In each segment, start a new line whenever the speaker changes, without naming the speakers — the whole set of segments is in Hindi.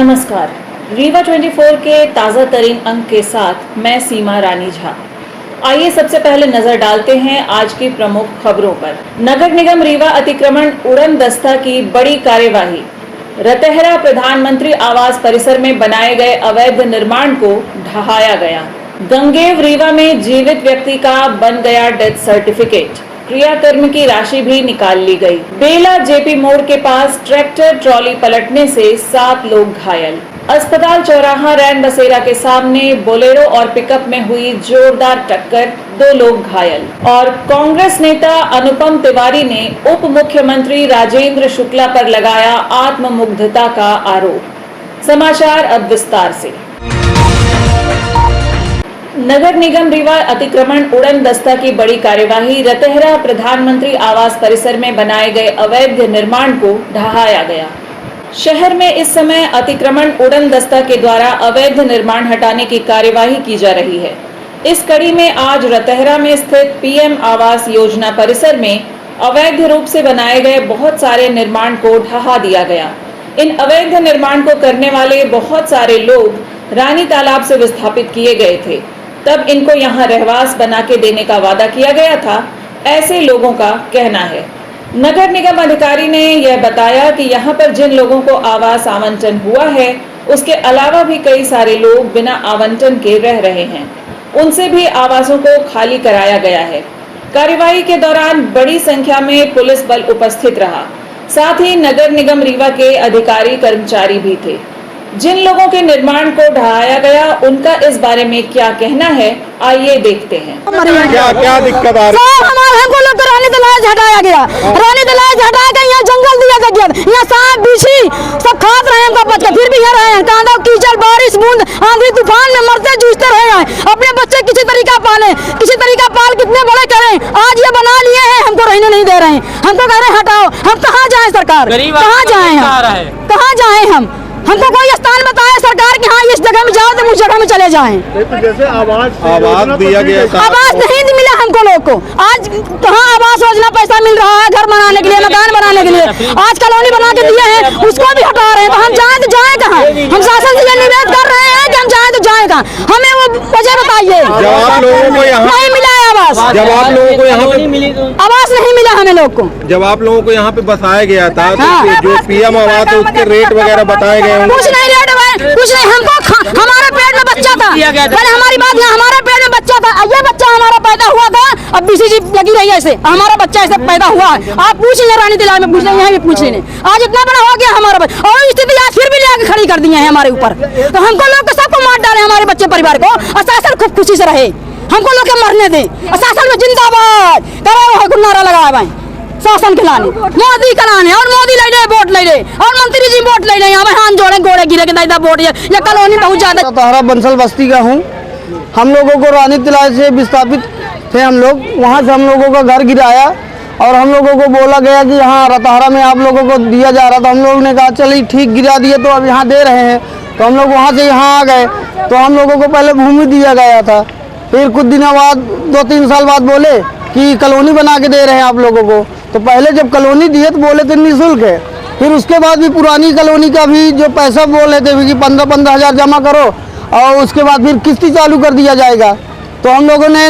नमस्कार। रीवा 24 के ताज़ा तरीन अंक के साथ मैं सीमा रानी झा। आइए सबसे पहले नजर डालते हैं आज की प्रमुख खबरों पर। नगर निगम रीवा अतिक्रमण उड़न दस्ता की बड़ी कार्यवाही। रतहरा प्रधानमंत्री आवास परिसर में बनाए गए अवैध निर्माण को ढहाया गया। गंगेव रीवा में जीवित व्यक्ति का बन गया डेथ सर्टिफिकेट। क्रियाकर्म की राशि भी निकाल ली गई। बेला जेपी मोड़ के पास ट्रैक्टर ट्रॉली पलटने से 7 लोग घायल। अस्पताल चौराहा रैन बसेरा के सामने बोलेरो और पिकअप में हुई जोरदार टक्कर, 2 लोग घायल। और कांग्रेस नेता अनुपम तिवारी ने उप मुख्यमंत्री राजेंद्र शुक्ला पर लगाया आत्ममुग्धता का आरोप। समाचार अब विस्तार से। नगर निगम रीवा अतिक्रमण उड़न दस्ता की बड़ी कार्यवाही। रतहरा प्रधानमंत्री आवास परिसर में बनाए गए अवैध निर्माण को ढहाया गया। शहर में इस समय अतिक्रमण उड़न दस्ता के द्वारा अवैध निर्माण हटाने की कार्यवाही की जा रही है। इस कड़ी में आज रतहरा में स्थित पीएम आवास योजना परिसर में अवैध रूप से बनाए गए बहुत सारे निर्माण को ढहा दिया गया। इन अवैध निर्माण को करने वाले बहुत सारे लोग रानी तालाब से विस्थापित किए गए थे। तब इनको यहाँ रहवास बना के देने का वादा किया गया था, ऐसे लोगों का कहना है। नगर निगम अधिकारी ने यह बताया कि यहाँ पर जिन लोगों को आवास आवंटन हुआ है, उसके अलावा भी कई सारे लोग बिना आवंटन के रह रहे हैं। उनसे भी आवासों को खाली कराया गया है। कार्यवाही के दौरान बड़ी संख्या में पुलिस बल उपस्थित रहा। साथ ही नगर निगम रीवा के अधिकारी कर्मचारी भी थे। जिन लोगों के निर्माण को ढहाया गया, उनका इस बारे में क्या कहना है, आइए देखते हैं।
क्या दिक्कत आ रही है?
हमको लोग रानी तलाश हटाया गया। रानी तलाश हटाया गया, यहाँ जंगल दिया गया। यहाँ सांप बिच्छी सब खास रहे हैं, बच के फिर भी यहाँ रहे हैं। कांदा कीचड़ बारिश बूंद आंधी तूफान में मरते जूझते रहे हैं। अपने बच्चे किसी तरीका पाले, किसी तरीका पाल कितने बड़े करें। आज ये बना लिए हैं, हमको रहने नहीं दे रहे हैं। हमको कह रहे हैं हटाओ। हम कहाँ जाए सरकार, कहाँ जाए हम, कहाँ जाए हम? हमको कोई स्थान बताए सरकार कि हाँ इस जगह में जाओ तो उस जगह में चले जाएं।
तो जैसे आवाज दिया गया था,
आवास नहीं मिला हमको लोग को। आज कहाँ आवास योजना पैसा मिल रहा है घर बनाने के लिए, मकान बनाने के लिए। आज कॉलोनी बना के दिए हैं, उसको भी हटा रहे हैं। तो हम जाए तो जाए कहाँ? हम शासन से ये निवेदन कर रहे हैं कि हम जाए तो जाए कहाँ? हमें वो वजह बताइए।
जब आप लोगों को यहाँ
नहीं मिला है आवास,
जब आप लोगों को यहाँ पे
आवास नहीं मिला हमें लोग को।
जब आप लोगों को यहाँ पे बसाया गया था, तो जो पीएम आवास है उसके रेट वगैरह बताए गए होंगे?
कुछ नहीं रेट, कुछ नहीं। हमको हमारे पेट में बच्चा था, पहले हमारी बात यहाँ, हमारे पेट में बच्चा था। ये बच्चा हमारा पैदा हुआ था, अब बीसीजी लगी रही है ऐसे। हमारा बच्चा ऐसे पैदा हुआ है। आप पूछ लीजिए रानी तलाब में, पूछ लीजिए, यहाँ भी पूछ लीजिए। आज इतना बड़ा हो गया हमारा बच्चा, और स्थिति आज फिर भी लेकर खड़ी कर दी है हमारे ऊपर। तो हमको लोग को सबको मार डाले, हमारे बच्चे परिवार को। और शासन खूब खुशी से रहे, हमको लोग के मरने दें। और शासन में जिंदाबाद करे नारा लगाए भाई, शासन खिलाने, मोदी कराने, और मोदी ले ले वोट ले ले, और मंत्री जी वोट ले ले। यहाँ हाथ जोड़े गोड़े गिरे के दादा वोट, ये कॉलोनी बहुत ज्यादा।
रतहरा बंसल बस्ती का हूँ। हम लोगों को रानी तलाश से विस्थापित थे हम लोग, वहाँ से हम लोगों का घर गिराया और हम लोगों को बोला गया कि यहाँ रतहरा में आप लोगों को दिया जा रहा था। हम लोगों ने कहा चलिए ठीक, गिरा दिए तो अब यहाँ दे रहे हैं। तो हम लोग वहाँ से यहाँ आ गए। तो हम लोगों को पहले भूमि दिया गया था, फिर कुछ दिनों बाद 2-3 साल बाद बोले कि कॉलोनी बना के दे रहे हैं आप लोगों को। तो पहले जब कॉलोनी दिए तो बोले थे निःशुल्क है। फिर उसके बाद भी पुरानी कॉलोनी का भी जो पैसा बोल रहे थे कि 15-15 हज़ार जमा करो और उसके बाद फिर किस्ती चालू कर दिया जाएगा। तो हम लोगों ने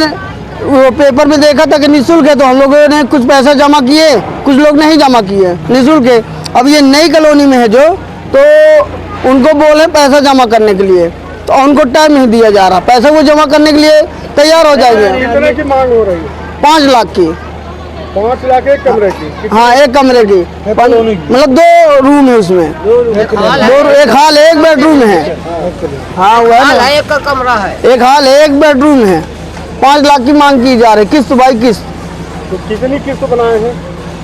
वो पेपर में देखा था कि निःशुल्क है, तो हम लोगों ने कुछ पैसा जमा किए, कुछ लोग नहीं जमा किए, निःशुल्क है। अब ये नई कॉलोनी में है जो, तो उनको बोले पैसा जमा करने के लिए, तो उनको टाइम नहीं दिया जा रहा। पैसा वो जमा करने के लिए तैयार हो जाएंगे।
कितने की मांग हो रही है?
5 लाख की।
5 लाख एक कमरे की?
हाँ, एक कमरे की, मतलब 2 रूम है उसमें, एक हाल है, 1 बेडरूम है। हाँ वो है ना,
एक कमरा है,
एक हाल है, 1 बेडरूम है। 5 लाख की मांग की जा रही, किस्त बाई किस्त।
तो कितनी किस्त बनाए हैं?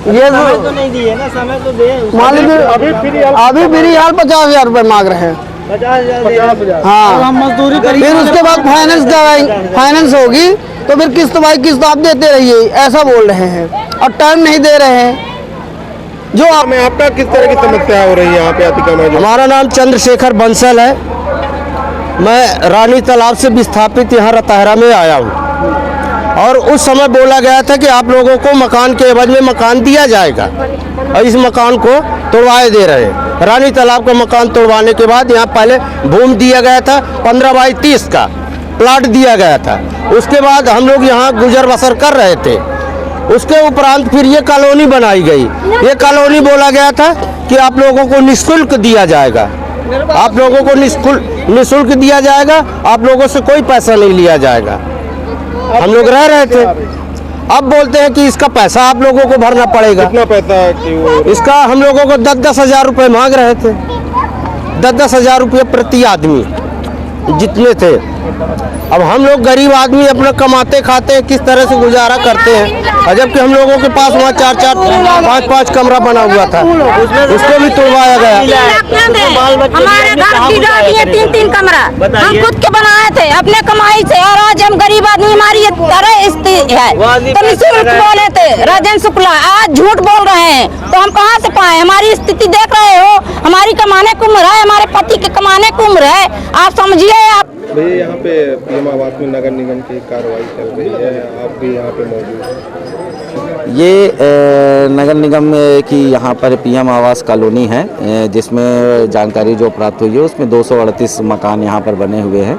ये
तो नहीं दिए ना, समय तो दे।
मालिक अभी फ्री हाल 50,000 रुपए मांग रहे हैं।
50,000?
हाँ,
हम मजदूरी
फिर उसके बाद फाइनेंस होगी तो फिर किस्त बाई किस्त आप देते रहिए, ऐसा बोल रहे हैं। और टाइम नहीं दे रहे हैं। जो
आपका किस तरह की समस्या हो रही है यहाँ पे अतिक्रमण?
हमारा नाम चंद्रशेखर बंसल है। मैं रानी तालाब से विस्थापित यहाँ रतहरा में आया हूँ, और उस समय बोला गया था कि आप लोगों को मकान के एवज में मकान दिया जाएगा, और इस मकान को तोड़वाए दे रहे हैं।
रानी तालाब का मकान तोड़वाने के बाद यहाँ पहले भूमि दिया गया था 15 बाई 30 का प्लाट दिया गया था। उसके बाद हम लोग यहाँ गुजर बसर कर रहे थे। उसके उपरांत फिर ये कॉलोनी बनाई गई। ये कॉलोनी बोला गया था कि आप लोगों को निःशुल्क दिया जाएगा, आप लोगों को निःशुल्क दिया जाएगा, आप लोगों से कोई पैसा नहीं लिया जाएगा। हम लोग रह रहे थे। अब बोलते हैं कि इसका पैसा आप लोगों को भरना पड़ेगा।
कितना पैसा कि वो
इसका हम लोगों को 10-10 हज़ार रुपये मांग रहे थे, 10-10 हज़ार रुपये प्रति आदमी जितने थे। अब हम लोग गरीब आदमी अपना कमाते खाते हैं, किस तरह से गुजारा करते हैं। और जबकि हम लोगों के पास वहाँ 4-4 5-5 कमरा बना हुआ था, उसको भी तोड़वाया गया।
हमारे घर गिरा दिए 3-3 कमरा, हम खुद के बनाए थे अपने कमाई से। और आज हम गरीब आदमी, हमारी ये तरह स्थिति है। तो निःशुल्क बोले थे राजेंद्र शुक्ला, आज झूठ बोल रहे हैं। तो हम कहाँ से पाए? हमारी स्थिति देख रहे हो, हमारी कमाने की उम्र है, हमारे पति के कमाने की उम्र है। आप समझिए। आप
भैया यहाँ पे पीएम आवास में नगर निगम की कार्रवाई चल रही है, आप भी यहाँ पे मौजूद हैं।
ये नगर निगम की यहाँ पर पीएम आवास कॉलोनी है, जिसमें जानकारी जो प्राप्त हुई है उसमें 238 मकान यहाँ पर बने हुए हैं।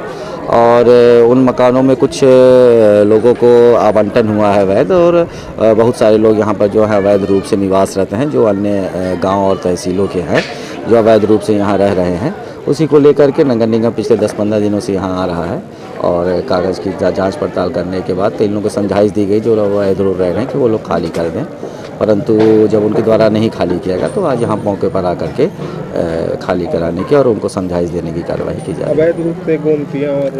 और उन मकानों में कुछ लोगों को आवंटन हुआ है अवैध, और बहुत सारे लोग यहाँ पर जो है अवैध रूप से निवास रहते हैं, जो अन्य गांव और तहसीलों के हैं, जो अवैध रूप से यहाँ रह रहे हैं। उसी को लेकर के नगर निगम पिछले 10-15 दिनों से यहाँ आ रहा है, और कागज़ की जांच पड़ताल करने के बाद इन लोगों को समझाइश दी गई जो अवैध रूप रह रहे हैं कि वो लोग खाली कर दें। परंतु जब उनके द्वारा नहीं खाली किया गया तो आज यहाँ मौके पर आकर के खाली कराने की और उनको समझाइश देने की कार्रवाई की जाए।
अवैध रूप से गोमतियाँ और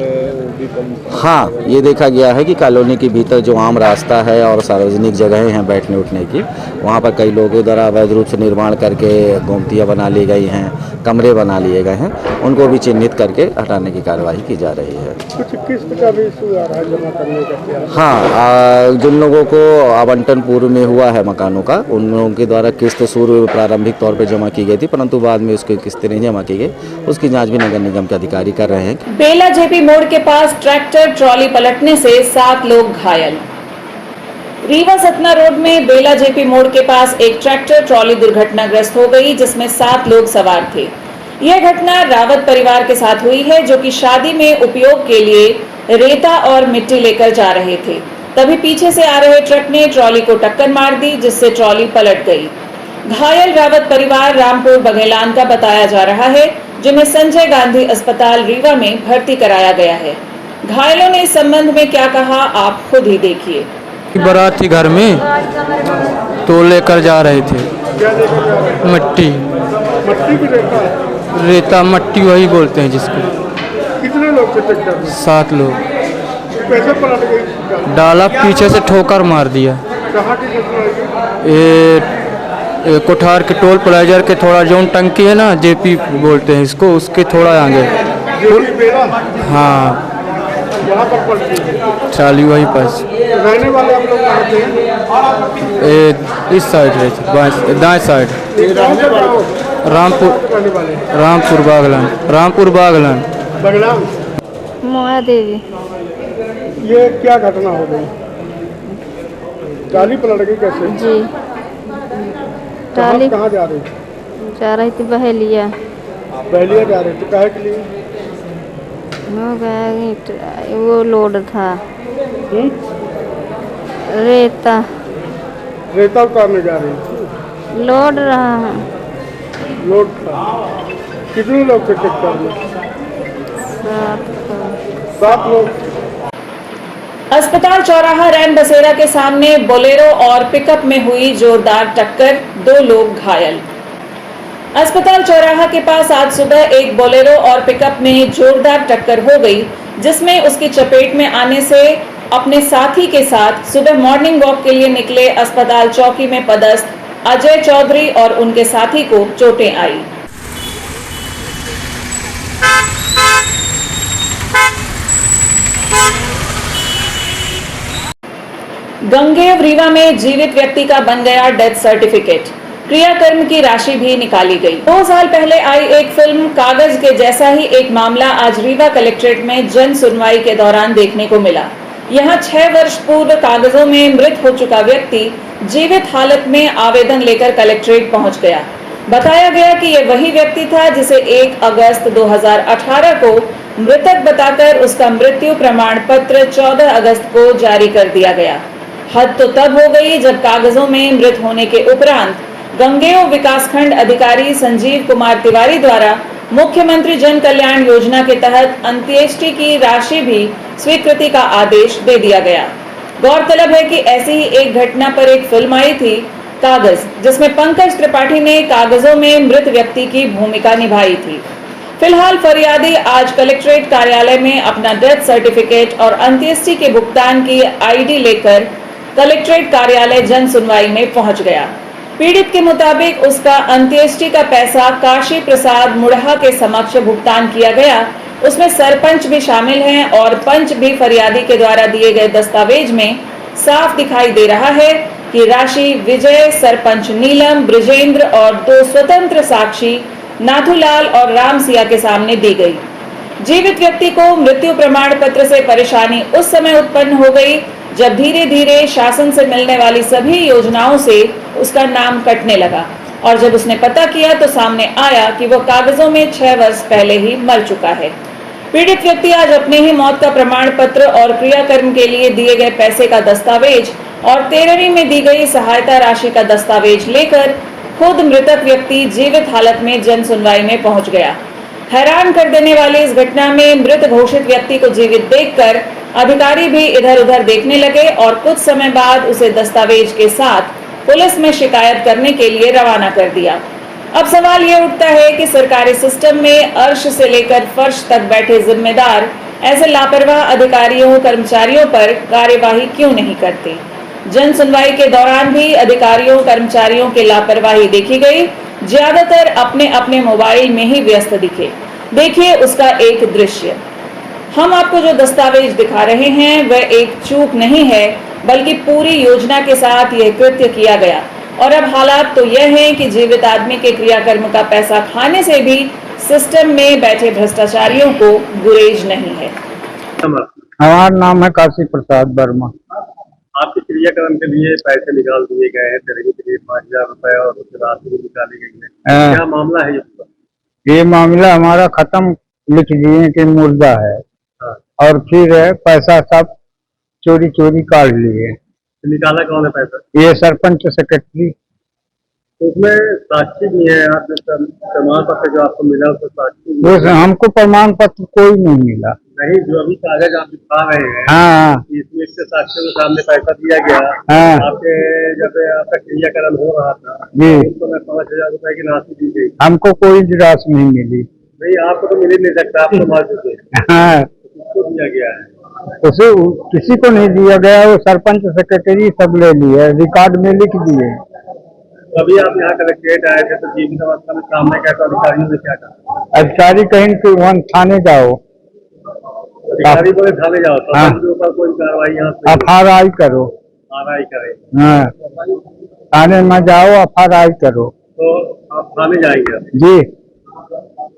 हाँ, ये देखा गया है कि कॉलोनी के भीतर जो आम रास्ता है और सार्वजनिक जगहें हैं बैठने उठने की, वहाँ पर कई लोगों द्वारा अवैध रूप से निर्माण करके गोमतियाँ बना ली गई हैं, कमरे बना लिए गए हैं। उनको भी चिन्हित करके हटाने की कार्रवाई की जा रही है।
कुछ किस्त का भी इशू आ रहा है जमा करने का?
हाँ, जिन लोगों को आवंटन पूर्व में हुआ है मकानों का, उन लोगों के द्वारा किस्त पूर्व प्रारंभिक तौर पर जमा की गई थी, परंतु बाद में उसकी किस्तें नहीं जमा की गई। उसकी जांच भी नगर निगम के अधिकारी कर रहे हैं।
बेला जेपी मोड़ के पास ट्रैक्टर ट्रॉली पलटने से 7 लोग घायल। रीवा सतना रोड में बेला जेपी मोड़ के पास एक ट्रैक्टर ट्रॉली दुर्घटनाग्रस्त हो गई, जिसमें 7 लोग सवार थे। यह घटना रावत परिवार के साथ हुई है, जो कि शादी में उपयोग के लिए रेता और मिट्टी लेकर जा रहे थे। तभी पीछे से आ रहे ट्रक ने ट्रॉली को टक्कर मार दी, जिससे ट्रॉली पलट गई। घायल रावत परिवार रामपुर बघेलान का बताया जा रहा है, जिन्हें संजय गांधी अस्पताल रीवा में भर्ती कराया गया है। घायलों ने इस संबंध में क्या कहा, आप खुद ही देखिए।
बारात थी घर में, तो लेकर जा रहे थे मिट्टी, रेता मट्टी वही बोलते हैं जिसको।
कितने लोग थे ट्रैक्टर में?
7 लोग।
कैसे पलट गई?
डाला पीछे से ठोकर मार दिया।
कहाँ की घटना है?
ये कोठार के टोल प्लाजा के थोड़ा जौन टंकी है ना, जेपी बोलते हैं इसको, उसके थोड़ा आगे। हाँ,
यहाँ पर पलटी
चाली वही पास।
रहने वाले आप लोग कहाँ थे?
इस साइड रहे थे, दाएं साइड। रामपुर बागलान।
बगलान।
मोया देवी।
ये क्या घटना हो गई? गाड़ी पलट गई कैसे?
जी, ट्राली
कहाँ जा रही?
जा रही थी बहेलिया।
बहेलिया जा रही थी, काहे के लिए?
हो गया वो लोड था, रेता
उतारने जा रही थी।
लोड रहा है।
लोड था। कितने लोग थे ट्रैक्टर में? 7 लोग।
अस्पताल चौराहा रैन बसेरा के सामने बोलेरो और पिकअप में हुई जोरदार टक्कर, 2 लोग घायल। अस्पताल चौराहा के पास आज सुबह एक बोलेरो और पिकअप में जोरदार टक्कर हो गई, जिसमें उसकी चपेट में आने से अपने साथी के साथ सुबह मॉर्निंग वॉक के लिए निकले अस्पताल चौकी में पदस्थ अजय चौधरी और उनके साथी को चोटें आई। गंगेव रीवा में जीवित व्यक्ति का बन गया डेथ सर्टिफिकेट, क्रियाकर्म की राशि भी निकाली गई। 2 साल पहले आई एक फिल्म कागज के जैसा ही एक मामला आज रीवा कलेक्ट्रेट में जन सुनवाई के दौरान देखने को मिला। यहां 6 वर्ष पूर्व कागजों में मृत हो चुका व्यक्ति जीवित हालत में आवेदन लेकर कलेक्ट्रेट पहुंच गया। बताया गया कि ये वही व्यक्ति था जिसे 1 अगस्त 2018 को मृतक बताकर उसका मृत्यु प्रमाण पत्र 14 अगस्त को जारी कर दिया गया। हद तो तब हो गई जब कागजों में मृत होने के उपरांत गंगेय विकासखंड अधिकारी संजीव कुमार तिवारी द्वारा मुख्यमंत्री जन कल्याण योजना के तहत अंत्येष्टि की राशि भी स्वीकृति का आदेश दे दिया गया। गौरतलब है कि ऐसी ही एक घटना पर एक फिल्म आई थी कागज, जिसमें पंकज त्रिपाठी ने कागजों में मृत व्यक्ति की भूमिका निभाई थी। फिलहाल फरियादी आज कलेक्ट्रेट कार्यालय में अपना डेथ सर्टिफिकेट और अंत्येष्टि के भुगतान की आईडी लेकर कलेक्ट्रेट कार्यालय जन सुनवाई में पहुंच गया। पीड़ित के मुताबिक उसका अंत्येष्टि का पैसा काशी प्रसाद मुड़हा के समक्ष भुगतान किया गया। उसमें सरपंच भी शामिल हैं और पंच भी। फरियादी के द्वारा दिए गए दस्तावेज में साफ दिखाई दे रहा है कि राशि विजय, सरपंच नीलम, ब्रिजेंद्र और 2 स्वतंत्र साक्षी नाथूलाल और राम सिया के सामने दी गई। जीवित व्यक्ति को मृत्यु प्रमाण पत्र से परेशानी उस समय उत्पन्न हो गई जब धीरे धीरे शासन से मिलने वाली सभी योजनाओं से उसका नाम कटने लगा और जब उसने पता किया तो सामने आया कि वो कागजों में 6 वर्ष पहले ही मर चुका है। पीड़ित व्यक्ति आज अपने ही मौत का प्रमाण पत्र और क्रियाकर्म के लिए दिए गए पैसे का दस्तावेज और 13वीं में दी गई सहायता राशि का दस्तावेज लेकर खुद मृतक व्यक्ति जीवित हालत में जन सुनवाई में पहुंच गया। हैरान कर देने वाली इस घटना में मृत घोषित व्यक्ति को जीवित देखकर अधिकारी भी इधर उधर देखने लगे और कुछ समय बाद उसे दस्तावेज के साथ पुलिस में शिकायत करने के लिए रवाना कर दिया। अब सवाल ये उठता है कि सरकारी सिस्टम में अर्श से लेकर फर्श तक बैठे जिम्मेदार ऐसे लापरवाह अधिकारियों कर्मचारियों पर कार्यवाही क्यों नहीं करते। जन सुनवाई के दौरान भी अधिकारियों कर्मचारियों की लापरवाही देखी गई। ज्यादातर अपने अपने मोबाइल में ही व्यस्त दिखे। देखिए उसका एक दृश्य। हम आपको जो दस्तावेज दिखा रहे हैं वह एक चूक नहीं है बल्कि पूरी योजना के साथ यह कृत्य किया गया और अब हालात तो यह है कि जीवित आदमी के क्रियाकर्म का पैसा खाने से भी सिस्टम में बैठे भ्रष्टाचारियों को गुरेज नहीं है।
हमारा नाम है काशी प्रसाद वर्मा।
आपके क्रियाक्रम के लिए पैसे निकाल दिए गए हैं, तेरे के लिए 5000 रुपए और उसके राशि भी निकाली गई है। क्या मामला है
ये मामला हमारा खत्म लिख दिए कि मुर्दा है। हाँ। और फिर पैसा सब चोरी चोरी काट लिए।
निकाला कौन है पैसा?
ये सरपंच सेक्रेटरी।
तो उसमें साक्षी भी है, आप प्रमाण पत्र जो आपको मिला उसमें साक्षी भी
हमको प्रमाण पत्र कोई नहीं मिला।
नहीं, जो अभी कागज आप दिखा रहे हैं।
हाँ।
इसमें इसके साक्षियों के सामने पैसा दिया गया।
हाँ।
आपके जब आपका क्रियाकर्म हो रहा था
जी
तो 5000 रुपए की राशि दी गई।
हमको कोई राशि नहीं मिली।
नहीं, आपको तो मिल ही नहीं सकता, आप तो मार चुके हैं।
हाँ।
किसको दिया गया है?
उसे किसी को नहीं दिया गया, वो सरपंच सेक्रेटरी सब ले लिए, रिकॉर्ड में लिख दिए।
अभी आप यहाँ कलेक्ट्रेट आए थे तो जीवित अवस्था में सामने क्या, तो अधिकारियों ने क्या कहा?
अधिकारी कहीं कि वहाँ थाने जाओ,
अधिकारी बोले थाने जाओ, तो
हाँ।
के ऊपर कोई कार्रवाई यहाँ
FRI करो।
RI करे।
हाँ, थाने में जाओ, FRI करो।
तो आप थाने जाएंगे?
जी।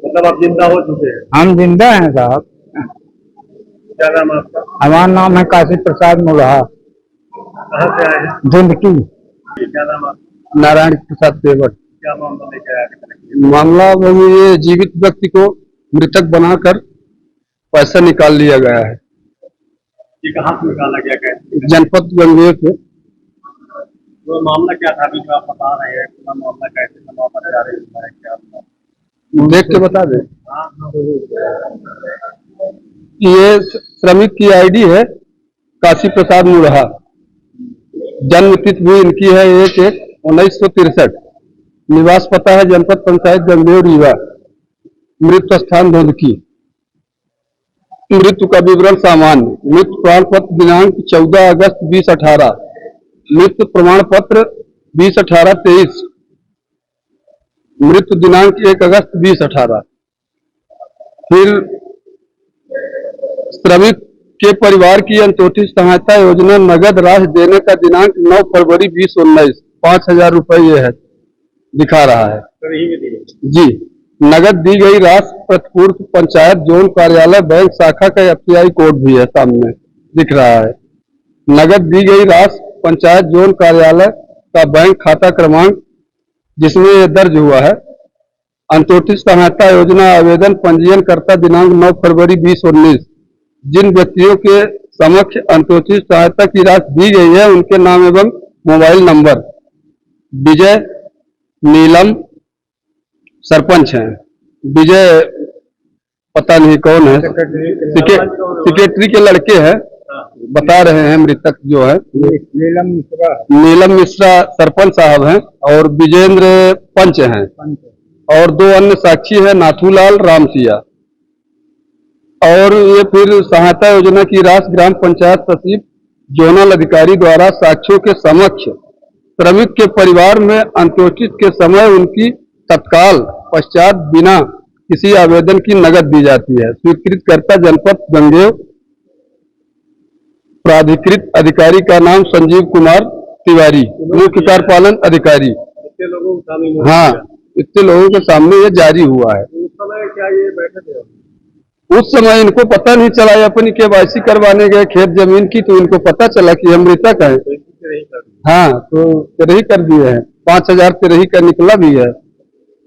मतलब आप जिंदा हो चुके हैं?
हम जिंदा हैं साहब।
क्या नाम आपका?
हमारा नाम है काशी प्रसाद मुड़हा।
कहाँ से आए हैं?
धुंधकी।
क्या नाम आपका?
नारायण प्रसाद देवट।
क्या मामला लेकर आए?
मामला ये जीवित व्यक्ति को मृतक बनाकर पैसा निकाल लिया गया है।
ये कहाँ से निकाला गया? कैसे?
जनपद गंगेय से।
तो मामला क्या था अभी जो आप बता रहे हैं? पूरा मामला कैसे समाप्त जा रहे हैं? क्या
देख के बता दे।
हाँ।
ये श्रमिक की आईडी है काशी प्रसाद मुड़हा। जन्म तिथि भी इनकी है 1/1/1963। निवास पता है जनपद पंचायत गंगेय रीवा। मृत्यु स्थान धुंधकी। मृत्यु का विवरण सामान्य। मृत्यु प्रमाण पत्र दिनांक 14 अगस्त 2018। मृत्यु प्रमाण पत्र 2018-23। मृत्यु दिनांक 1 अगस्त 2018। फिर श्रमिक के परिवार की अंत्योदय सहायता योजना नगद राशि देने का दिनांक 9 फरवरी 2019। 5000 रुपए ये है दिखा रहा है। जी। नगद दी गई राशि प्रतिपूर्ति पंचायत जोन कार्यालय बैंक शाखा का FCI कोड भी है सामने दिख रहा है। नगद दी गई राशि पंचायत जोन कार्यालय का बैंक खाता क्रमांक जिसमें ये दर्ज हुआ है। अंत्योदय सहायता योजना आवेदन पंजीयन करता दिनांक 9 फरवरी 2019। जिन व्यक्तियों के समक्ष अंत्योदय सहायता की राशि दी गई है उनके नाम एवं मोबाइल नंबर। विजय नीलम सरपंच हैं। विजय पता नहीं कौन है, सेक्रेटरी के लड़के हैं, बता रहे हैं मृतक जो है नीलम मिश्रा सरपंच साहब हैं और विजेंद्र पंच हैं और 2 अन्य साक्षी हैं नाथूलाल रामसिया। और ये फिर सहायता योजना की राशि ग्राम पंचायत सचिव जोनल अधिकारी द्वारा साक्षियों के समक्ष श्रमिक के परिवार में अंत्योदय के समय उनकी तत्काल पश्चात बिना किसी आवेदन की नकद दी जाती है। स्वीकृतकर्ता जनपद गंगेव, प्राधिकृत अधिकारी का नाम संजीव कुमार तिवारी, मुख्य कार्यपालन अधिकारी। हाँ, इतने लोगों के सामने ये जारी हुआ है।
उस समय क्या ये बैठे थे?
उस समय इनको पता नहीं चला, अपनी केवाईसी करवाने गए खेत जमीन की, तो इनको पता चला कि हम मृतक है। हाँ, तो तिरही कर दिए हैं, 5000 तिरही का निकला भी है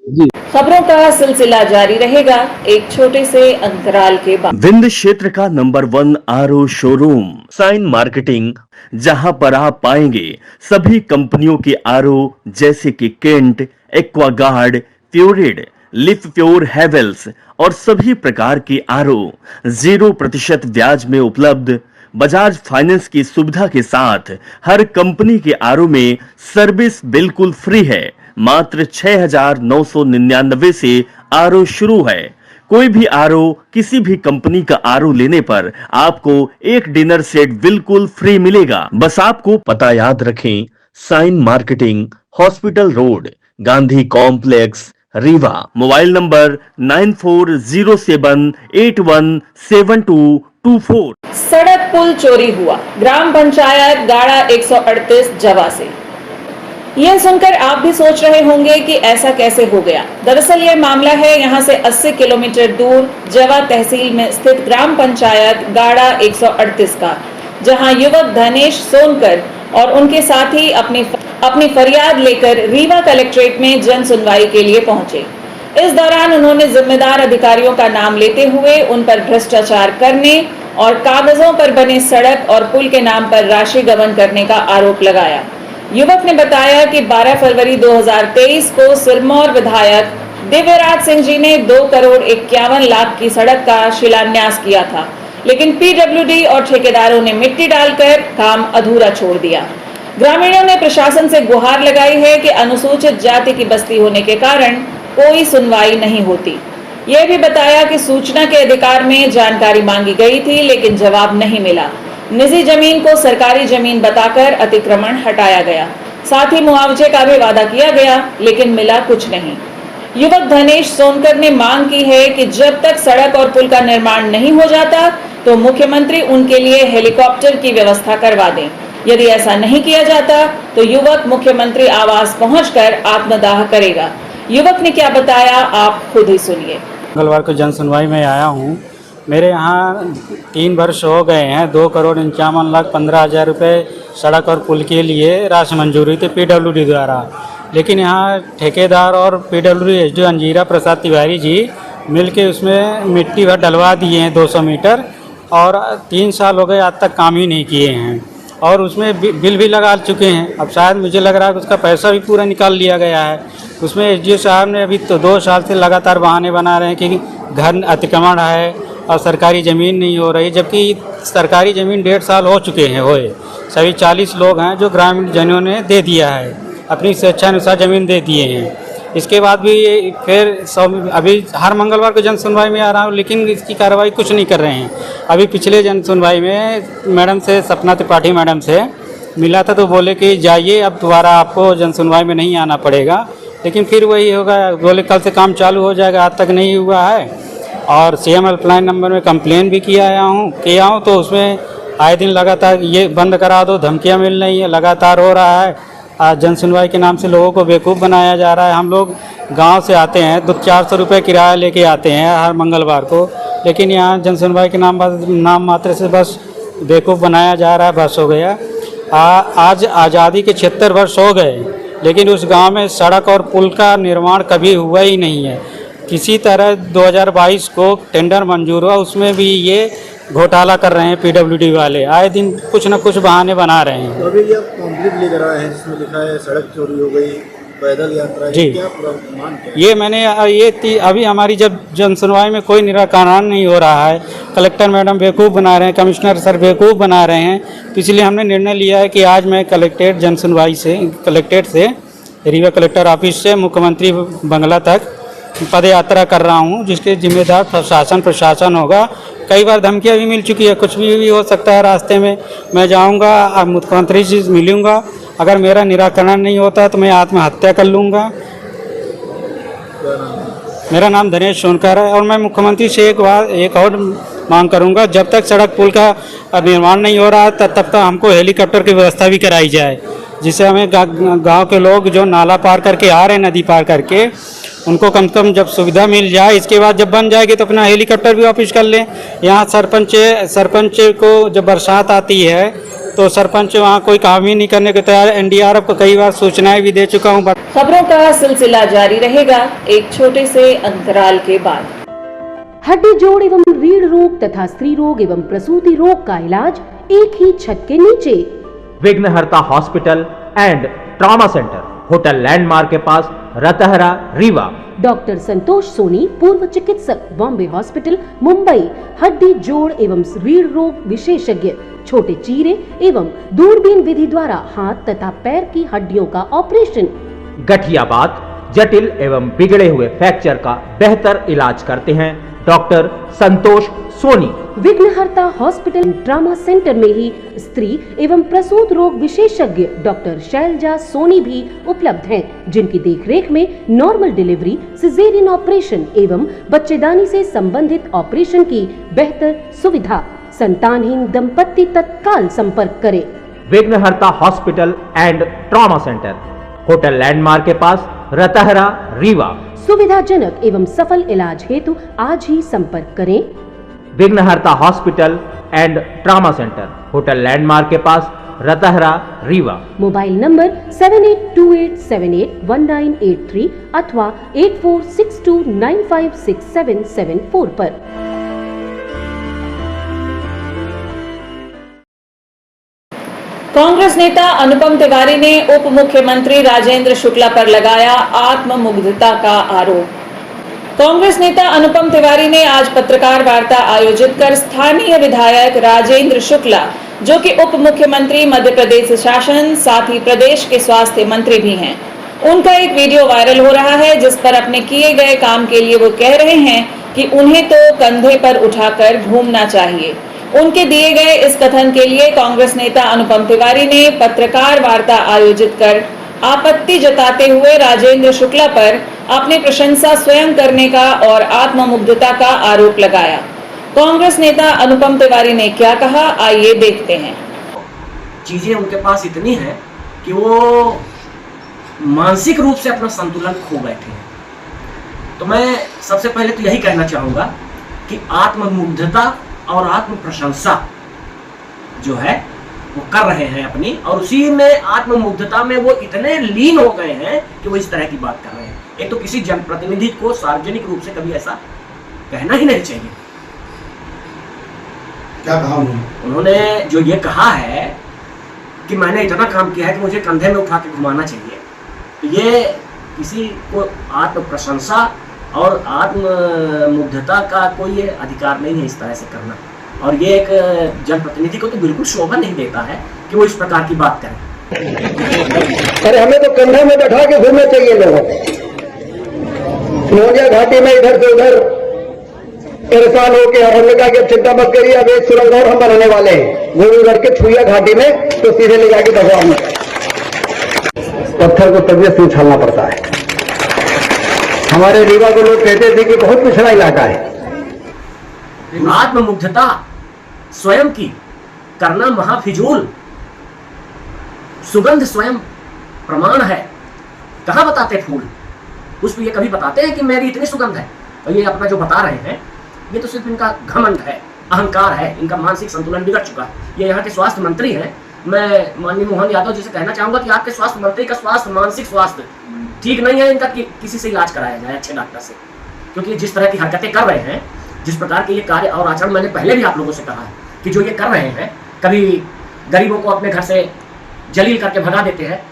जी।
खबरों का सिलसिला जारी रहेगा एक छोटे से अंतराल के बाद।
विंध्य क्षेत्र का number 1 RO showroom sign marketing, जहां पर आप पाएंगे सभी कंपनियों के आरओ जैसे कि केंट, एक्वागार्ड, प्योरिड, लिफ प्योर, हेवेल्स और सभी प्रकार के आरओ 0% ब्याज में उपलब्ध। बजाज फाइनेंस की सुविधा के साथ हर कंपनी के आरओ में सर्विस बिल्कुल फ्री है। मात्र 6,999 से आरओ शुरू है। कोई भी आरओ किसी भी कंपनी का आरओ लेने पर आपको एक डिनर सेट बिल्कुल फ्री मिलेगा। बस आपको पता याद रखें, sign marketing, hospital road, Gandhi complex, Rewa. Mobile number 9407817224।
सड़क पुल चोरी हुआ, ग्राम पंचायत गाड़ा 138 जवा से। यह सुनकर आप भी सोच रहे होंगे कि ऐसा कैसे हो गया। दरअसल यह मामला है यहां से 80 किलोमीटर दूर जवा तहसील में स्थित ग्राम पंचायत गाड़ा 138 का, जहां युवक धनेश सोनकर और उनके साथी अपनी फरियाद लेकर रीवा कलेक्ट्रेट में जन सुनवाई के लिए पहुंचे। इस दौरान उन्होंने जिम्मेदार अधिकारियों का नाम लेते हुए उन पर भ्रष्टाचार करने और कागजों पर बने सड़क और पुल के नाम पर राशि गबन करने का आरोप लगाया। युवक ने बताया कि 12 फरवरी 2023 को सिरमौर विधायक दिव्यराज सिंह जी ने 2 करोड़ 51 लाख की सड़क का शिलान्यास किया था, लेकिन पीडब्ल्यूडी और ठेकेदारों ने मिट्टी डालकर काम अधूरा छोड़ दिया। ग्रामीणों ने प्रशासन से गुहार लगाई है कि अनुसूचित जाति की बस्ती होने के कारण कोई सुनवाई नहीं होती। यह भी बताया कि सूचना के अधिकार में जानकारी मांगी गई थी, लेकिन जवाब नहीं मिला। निजी जमीन को सरकारी जमीन बताकर अतिक्रमण हटाया गया, साथ ही मुआवजे का भी वादा किया गया, लेकिन मिला कुछ नहीं। युवक धनेश सोनकर ने मांग की है कि जब तक सड़क और पुल का निर्माण नहीं हो जाता तो मुख्यमंत्री उनके लिए हेलीकॉप्टर की व्यवस्था करवा दें। यदि ऐसा नहीं किया जाता तो युवक मुख्यमंत्री आवास पहुंचकर आत्मदाह करेगा। युवक ने क्या बताया, आप खुद ही सुनिए।
मंगलवार को जन सुनवाई में आया हूँ। मेरे यहाँ 3 वर्ष हो गए हैं। 2 करोड़ 51,15,000 रुपये सड़क और पुल के लिए राशि मंजूरी थी पीडब्ल्यूडी द्वारा, लेकिन यहाँ ठेकेदार और पीडब्ल्यूडी एसडीओ अंजीरा प्रसाद तिवारी जी मिलके उसमें मिट्टी भर डलवा दिए हैं 200 मीटर, और 3 साल हो गए आज तक काम ही नहीं किए हैं, और उसमें बिल भी लगा चुके हैं। अब शायद मुझे लग रहा है कि उसका पैसा भी पूरा निकाल लिया गया है। उसमें एसडीओ साहब ने अभी तो 2 साल से लगातार बहाने बना रहे हैं कि घर अतिक्रमण है और सरकारी ज़मीन नहीं हो रही, जबकि सरकारी ज़मीन 1.5 साल हो चुके हैं होए। सभी 40 लोग हैं जो ग्रामीण जनों ने दे दिया है, अपनी स्वेच्छानुसार ज़मीन दे दिए हैं। इसके बाद भी फिर अभी हर मंगलवार को जन सुनवाई में आ रहा हूँ, लेकिन इसकी कार्रवाई कुछ नहीं कर रहे हैं। अभी पिछले जन सुनवाई में मैडम से, सपना त्रिपाठी मैडम से मिला था, तो बोले कि जाइए अब दोबारा आपको जन सुनवाई में नहीं आना पड़ेगा, लेकिन फिर वही होगा, बोले कल से काम चालू हो जाएगा, आज तक नहीं हुआ है। और सीएम हेल्पलाइन नंबर में कंप्लेन भी किया हूँ तो उसमें आए दिन लगातार ये बंद करा दो, धमकियाँ मिल रही हैं, लगातार हो रहा है। आज जन सुनवाई के नाम से लोगों को बेवकूफ़ बनाया जा रहा है। हम लोग गांव से आते हैं, 400 रुपये किराया लेके आते हैं हर मंगलवार को, लेकिन यहाँ जन सुनवाई के नाम मात्र से बस बेवकूफ़ बनाया जा रहा है। बस हो गया। आज आज़ादी के 76 वर्ष हो गए लेकिन उस गांव में सड़क और पुल का निर्माण कभी हुआ ही नहीं है। किसी तरह 2022 को टेंडर मंजूर हुआ, उसमें भी ये घोटाला कर रहे हैं पीडब्ल्यूडी वाले। आए दिन कुछ न कुछ बहाने बना रहे हैं।
तो अभी ये कॉम्प्लीट ले रहा है जिसमें लिखा है सड़क चोरी हो गई, पैदल यात्रा,
जी।
क्या मान क्या?
ये मैंने अभी हमारी जब जन सुनवाई में कोई निराकरण नहीं हो रहा है, कलेक्टर मैडम बेवकूफ़ बना रहे हैं, कमिश्नर सर बेवकूफ़ बना रहे हैं, तो इसलिए हमने निर्णय लिया है कि आज मैं कलेक्ट्रेट जन सुनवाई से कलेक्ट्रेट से रीवा कलेक्टर ऑफिस से मुख्यमंत्री बंगला तक पद यात्रा कर रहा हूँ, जिसके जिम्मेदार प्रशासन होगा। कई बार धमकियाँ भी मिल चुकी है, कुछ भी हो सकता है रास्ते में। मैं जाऊँगा, मुख्यमंत्री जी से मिलूँगा, अगर मेरा निराकरण नहीं होता तो मैं आत्महत्या कर लूँगा। मेरा नाम दिनेश सोनकर है और मैं मुख्यमंत्री से एक और मांग करूँगा, जब तक सड़क पुल का निर्माण नहीं हो रहा तब तक हमको हेलीकॉप्टर की व्यवस्था भी कराई जाए, जिससे हमें गांव के लोग जो नाला पार करके आ रहे हैं, नदी पार करके, उनको कम से कम जब सुविधा मिल जाए, इसके बाद जब बन जाएगी तो अपना हेलीकॉप्टर भी वापस कर लें। यहाँ सरपंच को जब बरसात आती है तो सरपंच वहाँ कोई काम ही नहीं करने को तैयार। एनडीआरएफ को कई बार सूचनाएं भी दे चुका हूँ।
खबरों का सिलसिला जारी रहेगा एक छोटे से अंतराल के बाद।
हड्डी जोड़ एवं रीढ़ रोग तथा स्त्री रोग एवं प्रसूति रोग का इलाज एक ही छत के नीचे।
विघ्नहर्ता hospital and trauma centre, hotel landmark के पास, रतहरा, रीवा।
डॉक्टर संतोष सोनी, पूर्व चिकित्सक, बॉम्बे हॉस्पिटल, मुंबई। हड्डी जोड़ एवं रीढ़ रोग विशेषज्ञ, छोटे चीरे एवं दूरबीन विधि द्वारा हाथ तथा पैर की हड्डियों का ऑपरेशन।
गठियाबात, जटिल एवं बिगड़े हुए फ्रैक्चर का बेहतर इलाज करते हैं डॉक्टर संतोष सोनी।
विघ्नहर्ता हॉस्पिटल ट्रॉमा सेंटर में ही स्त्री एवं प्रसूत रोग विशेषज्ञ डॉक्टर शैलजा सोनी भी उपलब्ध हैं, जिनकी देखरेख में नॉर्मल डिलीवरी, सिजेरियन ऑपरेशन एवं बच्चेदानी से संबंधित ऑपरेशन की बेहतर सुविधा। संतानहीन दंपत्ति तत्काल संपर्क करें।
विघ्नहर्ता hospital and trauma centre, hotel landmark के पास, रतहरा, रीवा।
सुविधाजनक एवं सफल इलाज हेतु आज ही संपर्क करें।
विघ्नहर्ता hospital and trauma centre, hotel landmark के पास, रतहरा, रीवा।
मोबाइल नंबर 7828781983 अथवा 8462956774 पर।
कांग्रेस नेता अनुपम तिवारी ने उप मुख्यमंत्री राजेंद्र शुक्ला पर लगाया आत्ममुग्धता का आरोप। कांग्रेस नेता अनुपम तिवारी ने आज पत्रकार वार्ता आयोजित कर स्थानीय विधायक राजेंद्र शुक्ला, जो कि उप मुख्यमंत्री मध्य प्रदेश शासन, साथ ही प्रदेश के स्वास्थ्य मंत्री भी हैं, उनका एक वीडियो वायरल हो रहा है, जिस पर अपने किए गए काम के लिए वो कह रहे हैं कि उन्हें तो कंधे पर उठाकर घूमना चाहिए। उनके दिए गए इस कथन के लिए कांग्रेस नेता अनुपम तिवारी ने पत्रकार वार्ता आयोजित कर आपत्ति जताते हुए राजेंद्र शुक्ला पर अपनी प्रशंसा स्वयं करने का और आत्ममुग्धता का आरोप लगाया। कांग्रेस नेता अनुपम तिवारी ने क्या कहा, आइए देखते हैं।
चीजें उनके पास इतनी है कि वो मानसिक रूप से अपना संतुलन खो बैठे हैं। तो मैं सबसे पहले तो यही कहना चाहूंगा कि आत्ममुग्धता और आत्म प्रशंसा जो है वो कर रहे हैं अपनी, और उसी में आत्ममुग्धता में वो इतने लीन हो गए हैं कि वो इस तरह की बात कर रहे हैं। एक तो किसी जनप्रतिनिधि को सार्वजनिक रूप से कभी ऐसा कहना ही नहीं चाहिए।
क्या कहा
उन्होंने जो ये कहा है कि मैंने इतना काम किया है कि मुझे कंधे में उठा के घुमाना चाहिए, तो ये किसी को आत्म प्रशंसा और आत्ममुग्धता का कोई अधिकार नहीं है इस तरह से करना। और ये एक जनप्रतिनिधि को तो बिल्कुल शोभा नहीं देता है कि वो इस प्रकार की बात करे।
अरे हमें तो कंधे में बैठा के घूमना चाहिए लोगों को। नोजिया घाटी में इधर से उधर परेशान होकर और हमने कहा कि अब चिंता मत करिए, अब एक सुरंग और हम बनाने वाले हैं गोभी करके छुइया घाटी में, तो सीधे ले जाके भगवान में पत्थर को तबीयत से उछालना पड़ता है। हमारे रीवा को लोग कहते थे कि बहुत पिछड़ा इलाका है।
आत्ममुग्धता स्वयं की करना महाफिजूल, सुगंध स्वयं प्रमाण है। कहाँ बताते फूल पुष्प, ये कभी बताते हैं कि मेरी इतनी सुगंध है? और ये अपना जो बता रहे हैं ये तो सिर्फ इनका घमंड है, अहंकार है, इनका मानसिक संतुलन बिगड़ चुका है। ये यहाँ के स्वास्थ्य मंत्री हैं मैं माननीय मोहन यादव जी से कहना चाहूंगा कि आपके स्वास्थ्य मंत्री का स्वास्थ्य, मानसिक स्वास्थ्य ठीक नहीं है, इनका किसी से इलाज कराया जाए अच्छे डॉक्टर से, क्योंकि जिस तरह की हरकतें कर रहे हैं, जिस प्रकार के ये कार्य और आचरण, मैंने पहले भी आप लोगों से कहा है कि जो ये कर रहे हैं, कभी गरीबों को अपने घर से जलील करके भगा देते हैं,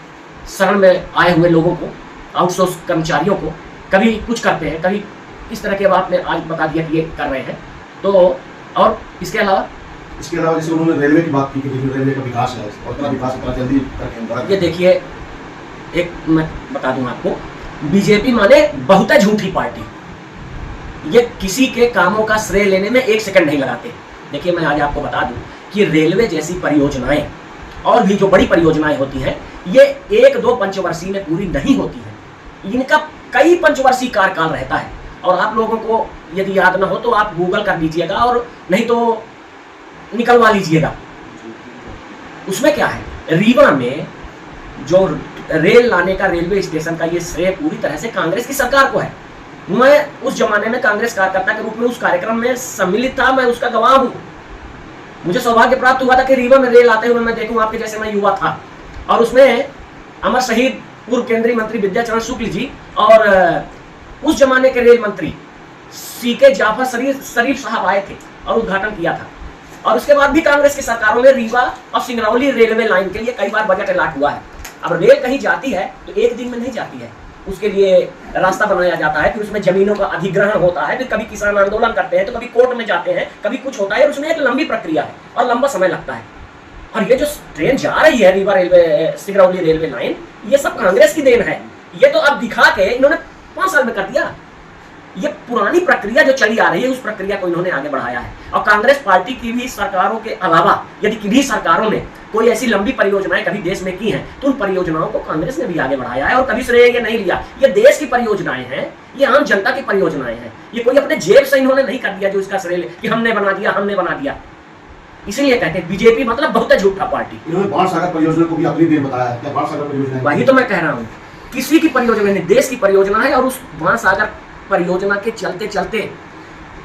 शरण में आए हुए लोगों को, आउटसोर्स कर्मचारियों को, कभी कुछ करते हैं, कभी इस तरह के आपने आज बता दिया कि ये कर रहे हैं। तो और इसके अलावा
जैसे उन्होंने रेलवे की बात की कि रेलवे का विकास है और इतना विकास इतना जल्दी करके,
ये देखिए, एक मैं बता दूं आपको, बीजेपी माने बहुत झूठी पार्टी, ये किसी के कामों का श्रेय लेने में एक सेकंड नहीं लगाते। देखिए, मैं आज आपको बता दूं कि रेलवे जैसी परियोजनाएं और भी जो बड़ी परियोजनाएं होती हैं, ये 1-2 पंचवर्षीय में पूरी नहीं होती है, इनका कई पंचवर्षीय कार्यकाल रहता है। और आप लोगों को यदि याद ना हो तो आप गूगल कर लीजिएगा, और नहीं तो निकलवा लीजिएगा। उसमें क्या है, रीवा में जो रेल लाने का, रेलवे स्टेशन का, ये श्रेय पूरी तरह से कांग्रेस की सरकार को है। मैं उस जमाने में कांग्रेस कार्यकर्ता के रूप में उस कार्यक्रम में सम्मिलित था, मैं उसका गवाह हूं। मुझे सौभाग्य प्राप्त हुआ था कि रीवा में रेल आते हुए मैं देखूं, आपके जैसे मैं युवा था। और उसमें अमर शहीद पूर्व केंद्रीय मंत्री विद्याचरण शुक्ल जी और उस जमाने के रेल मंत्री सीके जाफर शरीफ साहब आए थे और उद्घाटन किया था। और उसके बाद भी कांग्रेस की सरकारों में रीवा और सिंगरौली रेलवे लाइन के लिए कई बार बजट अलॉट हुआ है। अब रेल कहीं जाती है तो एक दिन में नहीं जाती है, उसके लिए रास्ता बनाया जाता है, फिर उसमें जमीनों का अधिग्रहण होता है, फिर कभी किसान आंदोलन करते हैं, तो कभी कोर्ट में जाते हैं, कभी कुछ होता है, और उसमें एक लंबी प्रक्रिया है और लंबा समय लगता है। और ये जो ट्रेन जा रही है Rewa railway Singrauli railway line, ये सब कांग्रेस की देन है। ये तो अब दिखा के इन्होंने 5 साल में कर दिया। ये पुरानी प्रक्रिया जो चली आ रही है, उस प्रक्रिया को इन्होंने आगे बढ़ाया है। और कांग्रेस पार्टी की भी सरकारों के अलावा यदि किसी सरकारों ने कोई ऐसी लंबी परियोजनाएं कभी देश में की हैं, तो उन परियोजनाओं को कांग्रेस ने भी आगे बढ़ाया है और कभी श्रेय ये नहीं लिया। ये देश की परियोजनाएं हैं, ये आम जनता की परियोजनाएं हैं। ये कोई अपने जेब से इन्होंने नहीं कर दिया जो इसका श्रेय कि हमने बना दिया, हमने बना दिया। इसीलिए कहते हैं बीजेपी मतलब बहुत झूठा पार्टी।
इन्होंने बाढ़ सागर परियोजना को भी अपनी देन बताया है। क्या बाढ़ सागर परियोजना?
वही तो मैं कह रहा हूँ, किसी की परियोजना नहीं, देश की परियोजना है। और उस बाढ़ सागर परियोजना के चलते चलते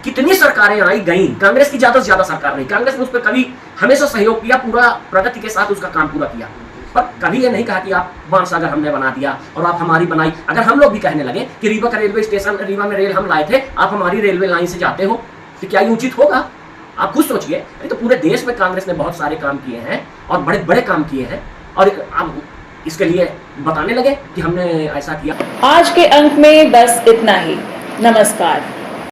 कितनी सरकारें आई गई, कांग्रेस की ज्यादा से ज्यादा सरकार नहीं। कांग्रेस ने उस पर कभी हमेशा सहयोग किया, पूरा प्रगति के साथ उसका काम पूरा किया, पर कभी ये नहीं कहा कि आप बाढ़ सागर हमने बना दिया और आप हमारी बनाई। अगर हम लोग भी कहने लगे कि रीवा का रेलवे स्टेशन, रीवा में रेल हम लाए थे, आप हमारी रेलवे लाइन से जाते हो, तो क्या ये उचित होगा? आप खुद सोचिए। नहीं तो पूरे देश में कांग्रेस ने बहुत सारे काम किए हैं और बड़े बड़े काम किए हैं, और अब इसके लिए बताने लगे कि हमने ऐसा किया।
आज के अंक में बस इतना ही। नमस्कार।